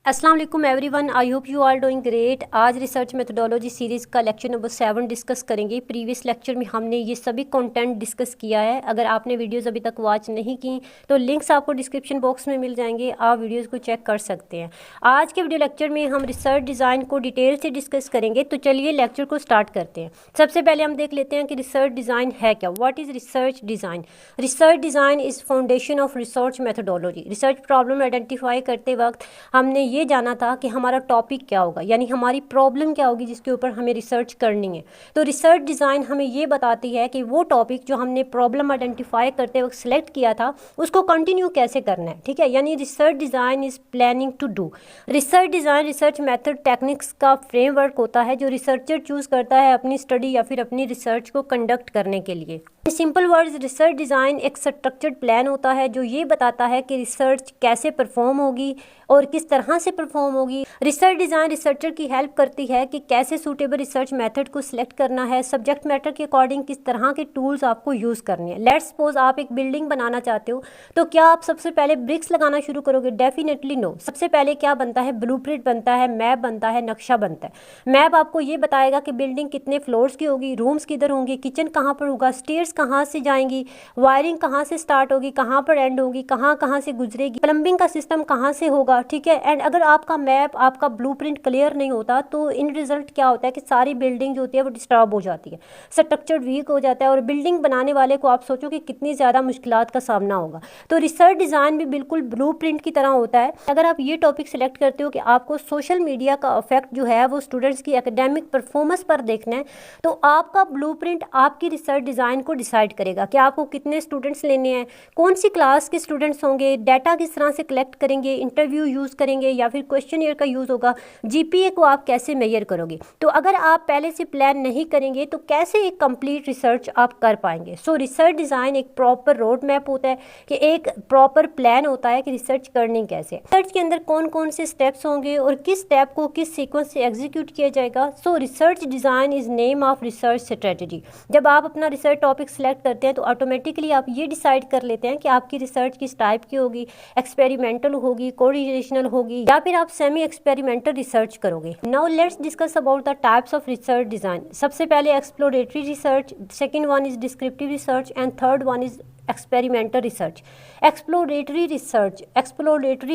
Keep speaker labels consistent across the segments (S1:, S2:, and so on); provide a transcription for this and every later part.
S1: अस्सलाम वालेकुम everyone, I hope you are doing great. आज रिसर्च मेथोडोलॉजी सीरीज़ का लेक्चर नंबर 7 डिस्कस करेंगे। प्रीवियस लेक्चर में हमने ये सभी कंटेंट डिस्कस किया है। अगर आपने वीडियोस अभी तक वॉच नहीं की तो लिंक्स आपको डिस्क्रिप्शन बॉक्स में मिल जाएंगे, आप वीडियोस को चेक कर सकते हैं। आज के वीडियो लेक्चर में हम रिसर्च डिज़ाइन को डिटेल से डिस्कस करेंगे। तो चलिए लेक्चर को स्टार्ट करते हैं। सबसे पहले हम देख लेते हैं कि रिसर्च डिज़ाइन है क्या। What is research design? Research design is foundation of research methodology. Research problem identify करते वक्त हमने ये जाना था कि हमारा टॉपिक क्या होगा, यानी हमारी प्रॉब्लम क्या होगी जिसके ऊपर हमें रिसर्च करनी है। तो रिसर्च डिज़ाइन हमें ये बताती है कि वो टॉपिक जो हमने प्रॉब्लम आइडेंटिफाई करते वक्त सिलेक्ट किया था उसको कंटिन्यू कैसे करना है। ठीक है, यानी research design is planning to do. Research design research method techniques का फ्रेमवर्क होता है जो रिसर्चर चूज़ करता है अपनी स्टडी या फिर अपनी रिसर्च को कंडक्ट करने के लिए। सिंपल वर्ड्स, रिसर्च डिज़ाइन एक स्ट्रक्चर्ड प्लान होता है जो ये बताता है कि रिसर्च कैसे परफॉर्म होगी और किस तरह से परफॉर्म होगी। रिसर्च डिज़ाइन रिसर्चर की हेल्प करती है कि कैसे सूटेबल रिसर्च मेथड को सिलेक्ट करना है, सब्जेक्ट मैटर के अकॉर्डिंग किस तरह के टूल्स आपको यूज़ करने हैं। लेट्स सपोज आप एक बिल्डिंग बनाना चाहते हो, तो क्या आप सबसे पहले ब्रिक्स लगाना शुरू करोगे? Definitely no. सबसे पहले क्या बनता है? ब्लूप्रिंट बनता है, मैप बनता है, नक्शा बनता है। मैप आपको ये बताएगा कि बिल्डिंग कितने फ्लोर्स की होगी, रूम्स किधर होंगे, किचन कहाँ पर होगा, स्टेयर्स कहाँ से जाएंगी, वायरिंग कहाँ से स्टार्ट होगी, कहाँ पर एंड होगी, कहाँ कहाँ से गुजरेगी, प्लम्बिंग का सिस्टम कहाँ से होगा। ठीक है, एंड अगर आपका मैप, आपका ब्लूप्रिंट क्लियर नहीं होता तो इन रिजल्ट क्या होता है कि सारी बिल्डिंग जो होती है वो डिस्टर्ब हो जाती है, स्ट्रक्चर वीक हो जाता है और बिल्डिंग बनाने वाले को आप सोचो कि कितनी ज़्यादा मुश्किलात का सामना होगा। तो रिसर्च डिज़ाइन भी बिल्कुल ब्लूप्रिंट की तरह होता है। अगर आप ये टॉपिक सेलेक्ट करते हो कि आपको सोशल मीडिया का इफेक्ट जो है वो स्टूडेंट्स की एकेडमिक परफॉर्मेंस पर देखना है, तो आपका ब्लूप्रिंट आपकी रिसर्च डिज़ाइन को डिसाइड करेगा कि आपको कितने स्टूडेंट्स लेने हैं, कौन सी क्लास के स्टूडेंट्स होंगे, डाटा किस तरह से कलेक्ट करेंगे, इंटरव्यू यूज़ करेंगे या फिर क्वेश्चनियर का यूज़ होगा, जीपीए को आप कैसे मेजर करोगे। तो अगर आप पहले से प्लान नहीं करेंगे तो कैसे एक कंप्लीट रिसर्च आप कर पाएंगे। सो रिसर्च डिज़ाइन एक प्रॉपर रोड मैप होता है कि एक प्रॉपर प्लान होता है कि रिसर्च करनी कैसे। रिसर्च के अंदर कौन कौन से स्टेप्स होंगे और किस स्टेप को किस सीक्वेंस से एग्जीक्यूट किया जाएगा। सो research design is name of research strategy. जब आप अपना रिसर्च टॉपिक सेलेक्ट करते हैं तो ऑटोमेटिकली आप ये डिसाइड कर लेते हैं कि आपकी रिसर्च किस टाइप की होगी, एक्सपेरिमेंटल होगी, कोरिलेशनल होगी या फिर आप सेमी एक्सपेरिमेंटल रिसर्च करोगे। Now let's discuss about the types of research design. सबसे पहले exploratory research, second one is descriptive research and third one is experimental research. Exploratory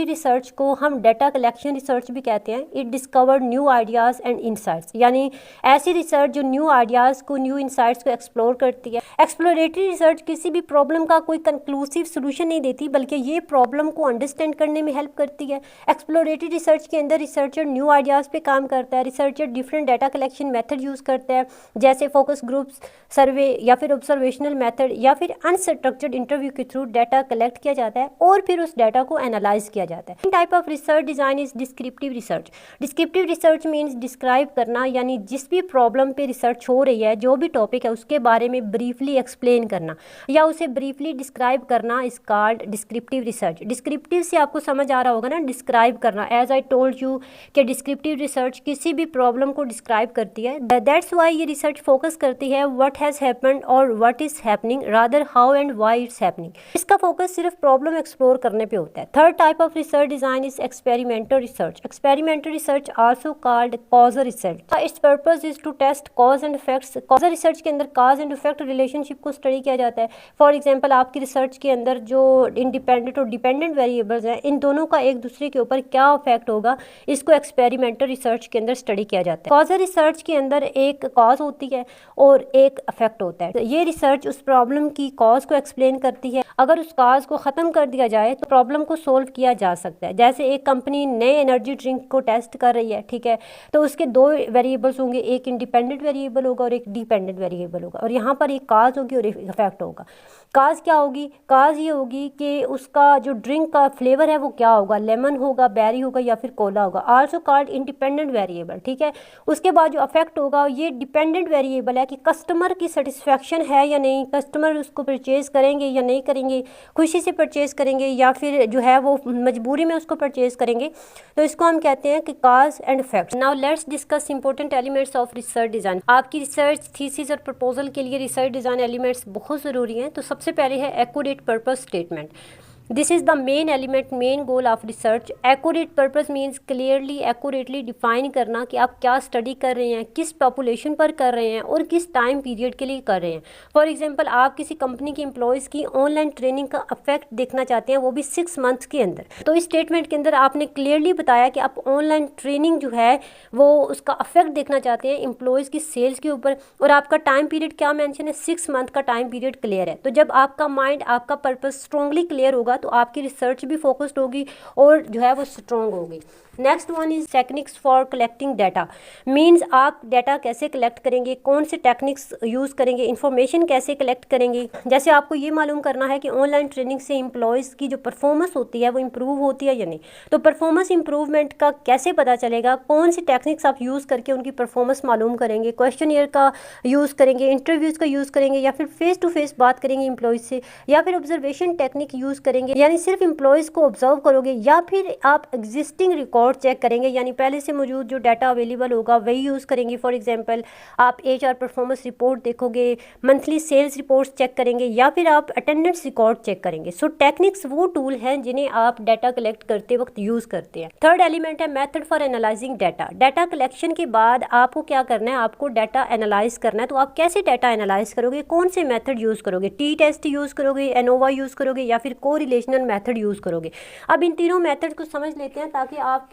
S1: research को हम डाटा कलेक्शन रिसर्च भी कहते हैं। It discover new ideas and insights, यानी ऐसी research जो न्यू आइडियाज़ को, न्यू इंसाइट्स को एक्सप्लोर करती है। एक्सप्लोरेटरी रिसर्च किसी भी प्रॉब्लम का कोई कंक्लूसिव सोल्यूशन नहीं देती बल्कि ये प्रॉब्लम को अंडरस्टैंड करने में हेल्प करती है। एक्सप्लोरेटरी रिसर्च के अंदर रिसर्चर न्यू आइडियाज़ पे काम करता है। Researcher different data collection method use करता है, जैसे फोकस ग्रुप्स, सर्वे या फिर ऑब्जर्वेशनल मेथड या फिर अनस्ट्रक्चर्ड इंटरव्यू के थ्रू डाटा कलेक्ट किया जाता है और फिर उस डाटा को एनालाइज किया जाता है। Type of research design is descriptive research. Descriptive research means describe करना, यानी जिस भी प्रॉब्लम पे रिसर्च हो रही है, जो भी टॉपिक है उसके बारे में ब्रीफली एक्सप्लेन करना या उसे ब्रीफली डिस्क्राइब करना is called descriptive research. Descriptive से आपको समझ आ रहा होगा ना, डिस्क्राइब करना। एज आई टोल्ड यू कि डिस्क्रिप्टिव रिसर्च किसी भी प्रॉब्लम को डिस्क्राइब करती है। दैट्स वाई ये रिसर्च फोकस करती है व्हाट हैज़ हैपेंड और what is happening rather how and why it's happening. इसका फोकस सिर्फ प्रॉब्लम एक्सप्लोर करने पे होता है। Third type of research design is experimental research. Experimental research also called causal research. Its purpose is to test cause and effects. Causal research के अंदर cause and effect relationship को study किया जाता है। फॉर एग्जांपल, आपकी research के अंदर जो इंडिपेंडेंट और डिपेंडेंट वेरिएबल्स हैं, इन दोनों का एक दूसरे के ऊपर क्या इफेक्ट होगा, इसको एक्सपेरिमेंटल रिसर्च के अंदर स्टडी किया जाता है। कॉजल रिसर्च के अंदर एक कॉज होती है और एक इफेक्ट होता है। ये रिसर्च उस प्रॉब्लम की कॉज को एक्सप्लेन करती है। अगर उस कॉज को ख़त्म कर दिया जाए तो प्रॉब्लम को सोल्व किया जा सकता है। जैसे एक कंपनी नए एनर्जी ड्रिंक को टेस्ट कर रही है, ठीक है, तो उसके दो वेरिएबल्स होंगे, एक इंडिपेंडेंट वेरिएबल होगा और एक डिपेंडेंट वेरिएबल होगा, और यहाँ पर एक काज होगी और एक इफेक्ट होगा। काज क्या होगी? काज ये होगी कि उसका जो ड्रिंक का फ्लेवर है वो क्या होगा, लेमन होगा, बेरी होगा या फिर कोला होगा, आल्सो कॉल्ड इंडिपेंडेंट वेरिएबल। ठीक है, उसके बाद जो इफेक्ट होगा ये डिपेंडेंट वेरिएबल है कि कस्टमर की सेटिस्फेक्शन है या नहीं, कस्टमर उसको परचेज करेंगे या नहीं करेंगे, खुशी से परचेज करेंगे या फिर जो है वो मजबूरी में उसको परचेज करेंगे। तो इसको हम कहते हैं कि काज and effect. Now let's discuss important elements of research design. आपकी रिसर्च थीसिस और प्रपोजल के लिए रिसर्च डिज़ाइन एलिमेंट्स बहुत ज़रूरी हैं। तो सबसे पहले है accurate purpose statement. This is the main element, main goal of research. Accurate purpose means clearly accurately define करना कि आप क्या स्टडी कर रहे हैं, किस पॉपुलेशन पर कर रहे हैं और किस टाइम पीरियड के लिए कर रहे हैं। फॉर एग्जांपल, आप किसी कंपनी के एम्प्लॉयज़ की ऑनलाइन ट्रेनिंग का इफेक्ट देखना चाहते हैं, वो भी 6 मंथ्स के अंदर। तो इस स्टेटमेंट के अंदर आपने क्लियरली बताया कि आप ऑनलाइन ट्रेनिंग जो है वो उसका इफेक्ट देखना चाहते हैं एम्प्लॉयज़ की सेल्स के ऊपर, और आपका टाइम पीरियड क्या मेंशन है, 6 मंथ का टाइम पीरियड क्लियर है। तो जब आपका माइंड, आपका पर्पस स्ट्रांगली क्लियर होगा तो आपकी रिसर्च भी फोकस्ड होगी और जो है वो स्ट्रांग होगी। Next one is techniques for collecting data. Means आप डाटा कैसे कलेक्ट करेंगे, कौन से टेक्निक्स यूज़ करेंगे, इन्फॉर्मेशन कैसे कलेक्ट करेंगे। जैसे आपको ये मालूम करना है कि ऑनलाइन ट्रेनिंग से एम्प्लॉयज़ की जो परफॉर्मेंस होती है वो इम्प्रूव होती है या नहीं। तो परफॉर्मेंस इंप्रूवमेंट का कैसे पता चलेगा, कौन सी टेक्निक्स आप यूज़ करके उनकी परफॉर्मेंस मालूम करेंगे। क्वेश्चनियर का यूज़ करेंगे, इंटरव्यूज़ का यूज़ करेंगे, या फिर फेस टू फेस बात करेंगे एम्प्लॉयज़ से, या फिर ऑब्जर्वेशन टेक्निक यूज़ करेंगे, यानी सिर्फ एम्प्लॉयज़ को ऑब्जर्व करोगे, या फिर आप एग्जिस्टिंग रिकॉर्ड चेक करेंगे, यानी पहले से मौजूद जो डाटा अवेलेबल होगा वही यूज़ करेंगे। फॉर एग्जांपल, आप HR परफॉर्मेंस रिपोर्ट देखोगे, मंथली सेल्स रिपोर्ट्स चेक करेंगे, या फिर आप अटेंडेंस रिकॉर्ड चेक करेंगे। सो टेक्निक्स वो टूल हैं जिन्हें आप डाटा कलेक्ट करते वक्त यूज़ करते हैं। थर्ड एलिमेंट है method for analysing data. Data collection के बाद आपको क्या करना है, आपको डाटा एनालाइज करना है। तो आप कैसे डाटा एनालाइज करोगे, कौन से मेथड यूज़ करोगे, टी-टेस्ट यूज़ करोगे, एनोवा यूज़ करोगे, या फिर कोरिलेशनल मेथड यूज़ करोगे। अब इन तीनों मेथड को समझ लेते हैं ताकि आपके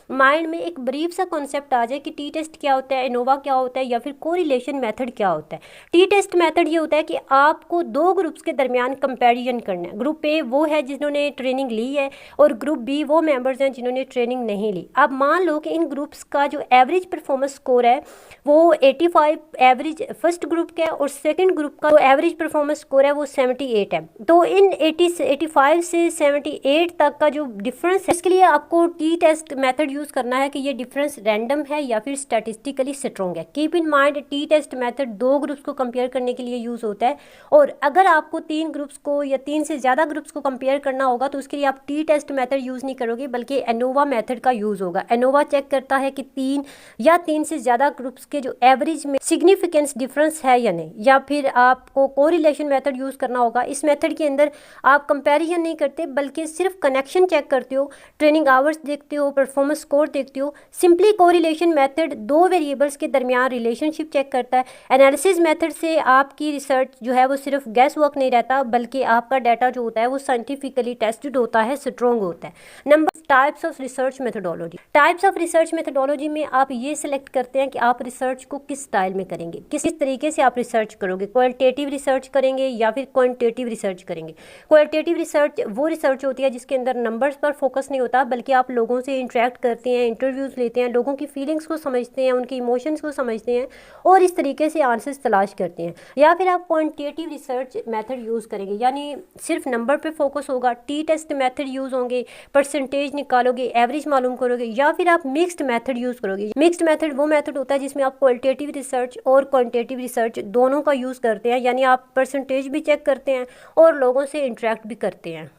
S1: माइंड में एक ब्रीफ सा कॉन्सेप्ट आ जाए कि टी-टेस्ट क्या होता है, एनोवा क्या होता है, या फिर कोरिलेशन मेथड क्या होता है। टी-टेस्ट मेथड ये होता है कि आपको दो ग्रुप्स के दरमियान कंपैरिजन करना है। ग्रुप ए वो है जिन्होंने ट्रेनिंग ली है, और ग्रुप बी वो मेंबर्स हैं जिन्होंने ट्रेनिंग नहीं ली। अब मान लो कि इन ग्रुप्स का जो एवरेज परफॉर्मेंस स्कोर है वो 85 एवरेज फर्स्ट ग्रुप का है, और सेकंड ग्रुप का जो एवरेज परफॉर्मेंस स्कोर है वो 78 है। तो इन 85 से 78 तक का जो डिफरेंस है, इसके लिए आपको टी-टेस्ट मेथड यूज़ करना है कि ये डिफरेंस रैंडम है या फिर स्टैटिस्टिकली स्ट्रॉन्ग है। Keep in mind, T-test method दो ग्रुप्स को कंपेयर करने के लिए यूज़ होता है, और अगर आपको 3 ग्रुप्स को या 3 से ज़्यादा ग्रुप्स को कंपेयर करना होगा तो उसके लिए आप टी-टेस्ट मेथड यूज़ नहीं करोगे, बल्कि एनोवा मेथड का यूज़ होगा। एनोवा चेक करता है कि 3 या 3 से ज़्यादा ग्रुप्स के जो एवरेज में सिग्निफिकेंस डिफरेंस है या नहीं। या फिर आपको कोरिलेशन मेथड यूज़ करना होगा। इस मेथड के अंदर आप कंपैरिजन नहीं करते, बल्कि सिर्फ कनेक्शन चेक करते हो, ट्रेनिंग आवर्स देखते हो, परफॉर्मेंस स्कोर देखते हो। सिंपली कोरिलेशन मेथड दो वेरिएबल्स के दरमियान रिलेशनशिप चेक करता है। एनालिसिस मेथड से आपकी रिसर्च जो है वो सिर्फ गैस वर्क नहीं रहता, बल्कि आपका डाटा जो होता है वो साइंटिफिकली टेस्टेड होता है, स्ट्रॉन्ग होता है। Number types of research methodology. Types of research methodology में आप ये सिलेक्ट करते हैं कि आप रिसर्च को किस स्टाइल में करेंगे, किस तरीके से आप रिसर्च करोगे। क्वालिटेटिव रिसर्च करेंगे या फिर क्वांटिटेटिव रिसर्च करेंगे। क्वालिटेटिव रिसर्च वो रिसर्च होती है जिसके अंदर नंबर्स पर फोकस नहीं होता, बल्कि आप लोगों से इंटरेक्ट करते हैं, इंटरव्यूज लेते हैं, लोगों की फीलिंग्स को समझते हैं, उनकी इमोशंस को समझते हैं और इस तरीके से आंसर्स तलाश करते हैं। या फिर आप क्वांटिटेटिव रिसर्च मेथड यूज़ करेंगे, यानी सिर्फ नंबर पे फोकस होगा। टी-टेस्ट मेथड यूज़ होंगे, परसेंटेज निकालोगे, एवरेज मालूम करोगे। या फिर आप मिक्स्ड मेथड यूज़ करोगे। मिक्स्ड मेथड वो मेथड होता है जिसमें आप क्वालिटेटिव रिसर्च और क्वांटिटेटिव रिसर्च दोनों का यूज़ करते हैं, यानी आप परसेंटेज भी चेक करते हैं और लोगों से इंटरेक्ट भी करते हैं।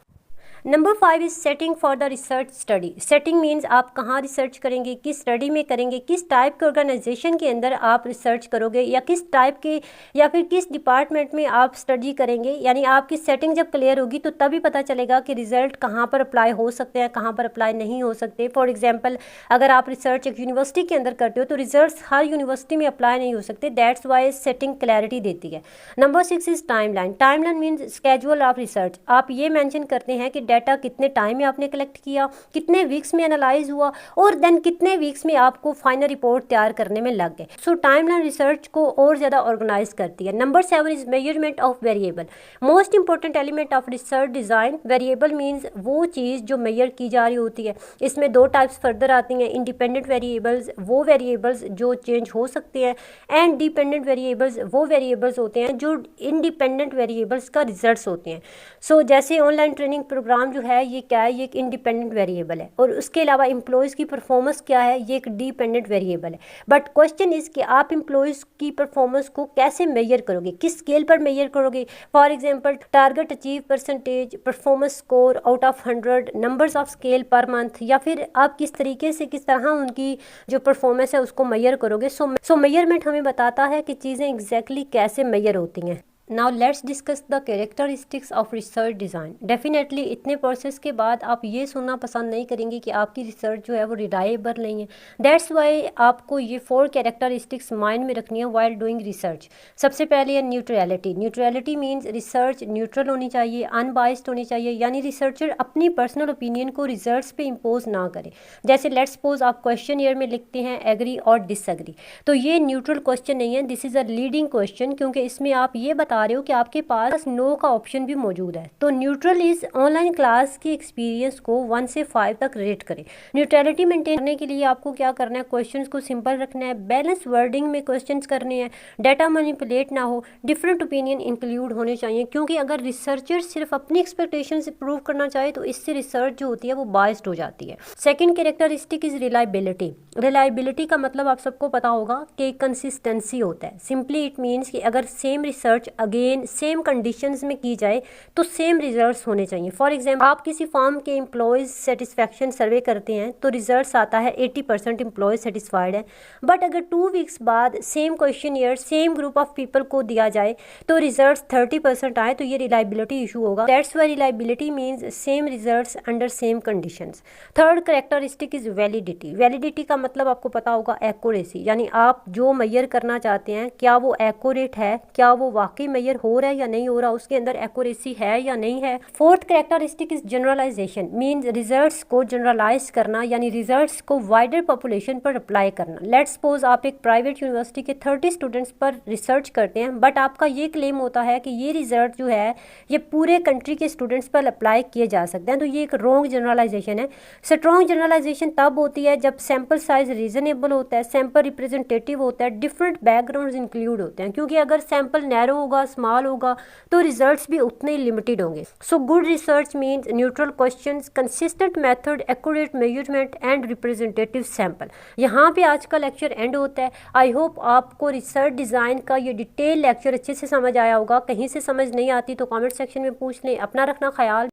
S1: Number 5 is setting for the research study. Setting means आप कहाँ रिसर्च करेंगे, किस स्टडी में करेंगे, किस टाइप के ऑर्गेनाइजेशन के अंदर आप रिसर्च करोगे, या किस टाइप के या फिर किस डिपार्टमेंट में आप स्टडी करेंगे। यानी आपकी सेटिंग जब क्लियर होगी तो तभी पता चलेगा कि रिजल्ट कहाँ पर अप्लाई हो सकते हैं, कहाँ पर अप्लाई नहीं हो सकते। फॉर एग्जाम्पल, अगर आप रिसर्च एक यूनिवर्सिटी के अंदर करते हो तो रिजल्ट हर यूनिवर्सिटी में अप्लाई नहीं हो सकते। दैट्स वाई सेटिंग क्लैरिटी देती है। Number 6 is timeline. Timeline means schedule of research. आप ये मेंशन करते हैं कि डाटा कितने टाइम में आपने कलेक्ट किया, कितने वीक्स में एनालाइज हुआ, और देन कितने वीक्स में आपको फाइनल रिपोर्ट तैयार करने में लग गए। सो टाइमलाइन रिसर्च को और ज़्यादा ऑर्गेनाइज करती है। Number 7 is measurement of variable. Most important element of research design. Variable means वो चीज़ जो मेजर की जा रही होती है। इसमें दो टाइप्स फर्दर आती हैं। इंडिपेंडेंट वेरिएबल्स वो वेरिएबल्स जो चेंज हो सकते हैं, एंड डिपेंडेंट वेरिएबल्स वो वेरिएबल्स होते हैं जो इंडिपेंडेंट वेरिएबल्स का रिजल्ट्स होते हैं। सो जैसे ऑनलाइन ट्रेनिंग प्रोग्राम जो है ये क्या है, ये एक इंडिपेंडेंट वेरिएबल है, और उसके अलावा एम्प्लॉयज़ की परफॉर्मेंस क्या है, ये एक डिपेंडेंट वेरिएबल है। बट क्वेश्चन इज़ कि आप एम्प्लॉयज़ की परफॉर्मेंस को कैसे मेजर करोगे, किस स्केल पर मेजर करोगे। For example, target achieve percentage, performance score out of 100, numbers of scale per month, या फिर आप किस तरीके से किस तरह उनकी जो परफॉर्मेंस है उसको मेजर करोगे। सो मेजरमेंट हमें बताता है कि चीज़ें एग्जैक्टली कैसे मेजर होती हैं। Now let's discuss the characteristics of research design. Definitely इतने प्रोसेस के बाद आप ये सुनना पसंद नहीं करेंगे कि आपकी रिसर्च जो है वो रिलायबल नहीं है। दैट्स वाई आपको ये 4 कैरेक्टरिस्टिक्स माइंड में रखनी है वाइल डूइंग रिसर्च। सबसे पहले है neutrality. Neutrality means research neutral होनी चाहिए, अनबाइस्ड होनी चाहिए, यानी रिसर्चर अपनी पर्सनल ओपिनियन को रिजल्ट्स पे इम्पोज ना करे। जैसे लेट्स सपोज आप क्वेश्चन ईयर में लिखते हैं एग्री और डिसएग्री, तो ये न्यूट्रल क्वेश्चन नहीं है, this is a leading question, क्योंकि इसमें आप ये बता रहे हो कि आपके पास नो का ऑप्शन भी मौजूद है। तो न्यूट्रल इज ऑनलाइन क्लास की एक्सपीरियंस को 1 से 5 तक रेट करें। न्यूट्रलिटी मेंटेन करने के लिए आपको क्या करना है, क्वेश्चंस को सिंपल रखना है, बैलेंस वर्डिंग में क्वेश्चंस करने हैं, डाटा मैनिपुलेट ना हो, डिफरेंट ओपिनियन इंक्लूड होने चाहिए, क्योंकि अगर रिसर्चर सिर्फ अपनी एक्सपेक्टेशन से प्रूव करना चाहे तो इससे रिसर्च जो होती है वो बायस्ड हो जाती है। Second characteristic is reliability. Reliability का मतलब आप सबको पता होगा कि कंसिस्टेंसी होता है। सिंपली इट मीन्स कि अगर same research again same conditions में की जाए तो सेम रिजल्ट्स होने चाहिए। फॉर एग्जांपल आप किसी फर्म के एम्प्लॉयज़ सेटिस्फैक्शन सर्वे करते हैं तो रिजल्ट्स आता है 80% एम्प्लॉयज सेटिस्फाइड है, बट अगर 2 वीक्स बाद same question year same group of people को दिया जाए तो रिजल्ट्स 30% आए तो ये रिलायबिलिटी इशू होगा। That's why reliability means same results under same conditions. Third characteristic is validity. Validity का मतलब आपको पता होगा एक्यूरेसी, यानी आप जो मेजर करना चाहते हैं क्या वो एक्यूरेट है, क्या वो वाकई मेजर हो रहा है या नहीं हो रहा, उसके अंदर एक्यूरेसी है या नहीं है। Fourth characteristic is generalisation, means results को जनरलाइज करना, यानी रिजल्ट्स को वाइडर पॉपुलेशन पर अप्लाई करना। लेट्स सपोज आप एक प्राइवेट यूनिवर्सिटी के 30 स्टूडेंट्स पर रिसर्च करते हैं, बट आपका ये क्लेम होता है कि ये रिजल्ट जो है ये पूरे कंट्री के स्टूडेंट्स पर अप्लाई किए जा सकते हैं, तो ये एक रॉन्ग जनरलाइजेशन है। स्ट्रॉन्ग जनरलाइजेशन तब होती है जब सैंपल साइज रीजनेबल होता है, सैंपल रिप्रेजेंटेटिव होता है, डिफरेंट बैकग्राउंड्स इंक्लूड होते हैं, क्योंकि अगर सैंपल नैरो होगा, स्मॉल होगा तो रिजल्ट्स भी उतने ही लिमिटेड होंगे। So good research means neutral questions, consistent method, accurate measurement and representative sample. यहाँ पे आज का लेक्चर एंड होता है। आई होप आपको रिसर्च डिज़ाइन का ये डिटेल लेक्चर अच्छे से समझ आया होगा। कहीं से समझ नहीं आती तो कमेंट सेक्शन में पूछ लें। अपना रखना ख्याल।